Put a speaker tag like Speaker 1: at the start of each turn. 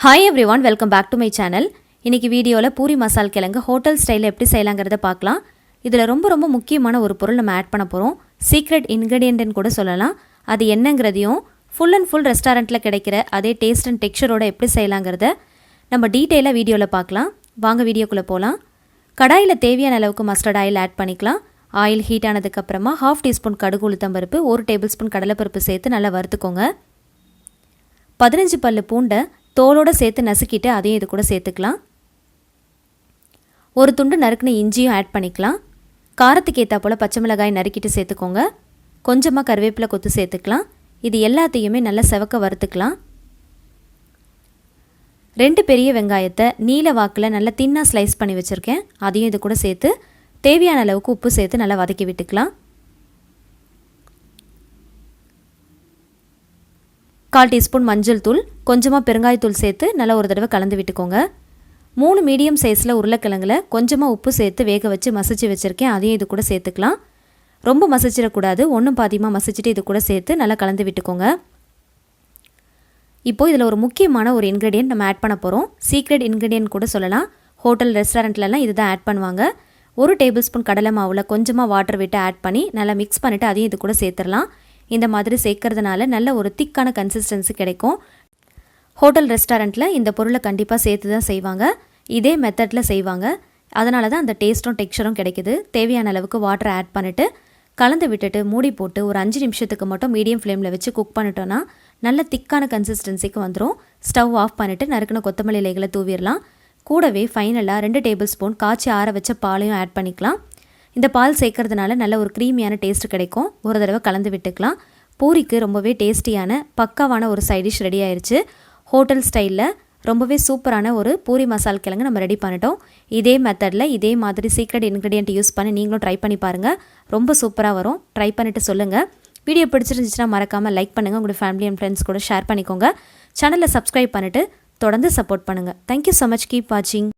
Speaker 1: Hi everyone, welcome back to my channel. இன்னைக்கு வீடியோல பூரி மசால் கிழங்கு ஹோட்டல் ஸ்டைல்ல எப்படி செய்யலாம்ங்கறத பார்க்கலாம். இதுல ரொம்ப முக்கியமான ஒரு பொருள் நம்ம ஆட் பண்ண போறோம். சீக்ரெட் இன்கிரிடியன்ட்னு கூட சொல்லலாம். அது என்னங்கறதையும் full and full ரெஸ்டாரன்ட்ல கிடைக்கிற அதே டேஸ்ட் அண்ட் டெக்ஸ்சரோட எப்படி செய்யலாம்ங்கறத நம்ம டீடைலா வீடியோல பார்க்கலாம். வாங்க வீடியோக்குள்ள போலாம். கடாயில தேவையான அளவுக்கு மஸ்டர்ட் ஆயில் ஆட் பண்ணிக்கலாம். ஆயில் ஹீட் ஆனதுக்கு அப்புறமா 1/2 டீஸ்பூன் கடுகு உளுத்தம் பருப்பு 1 டேபிள்ஸ்பூன் கடலைப்பருப்பு சேர்த்து நல்லா வறுத்துக்கோங்க. 15 பல்லு பூண்டை தோலோட சேர்த்து நசுக்கிட்டு அதையும் இது கூட சேர்த்துக்கலாம். ஒரு துண்டு நறுக்குன இஞ்சியும் ஆட் பண்ணிக்கலாம். காரத்துக்கு ஏற்றா போல் பச்சை மிளகாய் நறுக்கிட்டு சேர்த்துக்கோங்க. கொஞ்சமாக கருவேப்பிலை கொத்து சேர்த்துக்கலாம். இது எல்லாத்தையுமே நல்லா செவக்க வறுத்துக்கலாம். 2 பெரிய வெங்காயத்தை நீல வாக்கில் நல்லா தின்னாக ஸ்லைஸ் பண்ணி வச்சுருக்கேன். அதையும் இது கூட சேர்த்து தேவையான அளவுக்கு உப்பு சேர்த்து நல்லா வதக்கி விட்டுக்கலாம். 1/4 டீஸ்பூன் மஞ்சள் தூள், கொஞ்சமாக பெருங்காயத்தூள் சேர்த்து நல்லா ஒரு தடவை கலந்து விட்டுக்கோங்க. 3 மீடியம் சைஸில் உருளைக்கிழங்குல கொஞ்சமாக உப்பு சேர்த்து வேக வச்சு மசிச்சு வச்சுருக்கேன். அதையும் இது கூட சேர்த்துக்கலாம். ரொம்ப மசிச்சிடக்கூடாது, ஒன்றும் பாதியமாக மசிச்சுட்டு இது கூட சேர்த்து நல்லா கலந்து விட்டுக்கோங்க. இப்போது இதில் ஒரு முக்கியமான ஒரு இன்க்ரீடியன்ட் நம்ம ஆட் பண்ண போகிறோம். சீக்ரெட் இன்க்ரீடியன்ட் கூட சொல்லலாம். ஹோட்டல் ரெஸ்டாரண்ட்லலாம் இது தான் ஆட் பண்ணுவாங்க. 1 டேபிள் ஸ்பூன் கடலை மாவில் கொஞ்சமாக வாட்டர் விட்டு ஆட் பண்ணி நல்லா மிக்ஸ் பண்ணிவிட்டு அதையும் இது கூட சேர்த்துடலாம். இந்த மாதிரி சேர்க்கறதுனால நல்ல ஒரு திக்கான கன்சிஸ்டன்சி கிடைக்கும். ஹோட்டல் ரெஸ்டாரண்ட்டில் இந்த பொருளை கண்டிப்பாக சேர்த்து தான் செய்வாங்க. இதே மெத்தடில் செய்வாங்க. அதனால தான் அந்த டேஸ்ட்டும் டெக்ஸ்சரும் கிடைக்குது. தேவையான அளவுக்கு வாட்டர் ஆட் பண்ணிவிட்டு கலந்து விட்டுட்டு மூடி போட்டு ஒரு 5 நிமிஷத்துக்கு மட்டும் மீடியம் ஃப்ளேமில் வச்சு குக் பண்ணிட்டோன்னா நல்ல திக்கான கன்சிஸ்டன்சிக்கு வந்துடும். ஸ்டவ் ஆஃப் பண்ணிவிட்டு நறுக்கின கொத்தமல்லி இலைகளை தூவிடலாம். கூடவே ஃபைனலாக 2 டேபிள் ஸ்பூன் காய்ச்சி ஆற வச்ச பாலையும் ஆட் பண்ணிக்கலாம். இந்த பால் சேர்க்கறதுனால நல்ல ஒரு க்ரீமியான டேஸ்ட் கிடைக்கும். ஒரு தடவை கலந்து விட்டுக்கலாம். பூரிக்கு ரொம்பவே டேஸ்டியான பக்காவான ஒரு சைட் டிஷ் ரெடி ஆயிடுச்சு. ஹோட்டல் ஸ்டைலில் ரொம்பவே சூப்பரான ஒரு பூரி மசால் கிழங்கு நம்ம ரெடி பண்ணிட்டோம். இதே மெத்தடில் இதே மாதிரி சீக்ரெட் இன்க்ரீடியன்ட் யூஸ் பண்ணி நீங்களும் ட்ரை பண்ணி பாருங்கள். ரொம்ப சூப்பராக வரும். ட்ரை பண்ணிவிட்டு சொல்லுங்கள். வீடியோ பிடிச்சிருந்துச்சுன்னா மறக்காமல் லைக் பண்ணுங்கள். உங்களோட ஃபேமிலி அண்ட் ஃப்ரெண்ட்ஸ் கூட ஷேர் பண்ணிக்கோங்க. சேனலை சப்ஸ்கிரைப் பண்ணிவிட்டு தொடர்ந்து சப்போர்ட் பண்ணுங்கள். Thank you so much. கீப் வாட்சிங்.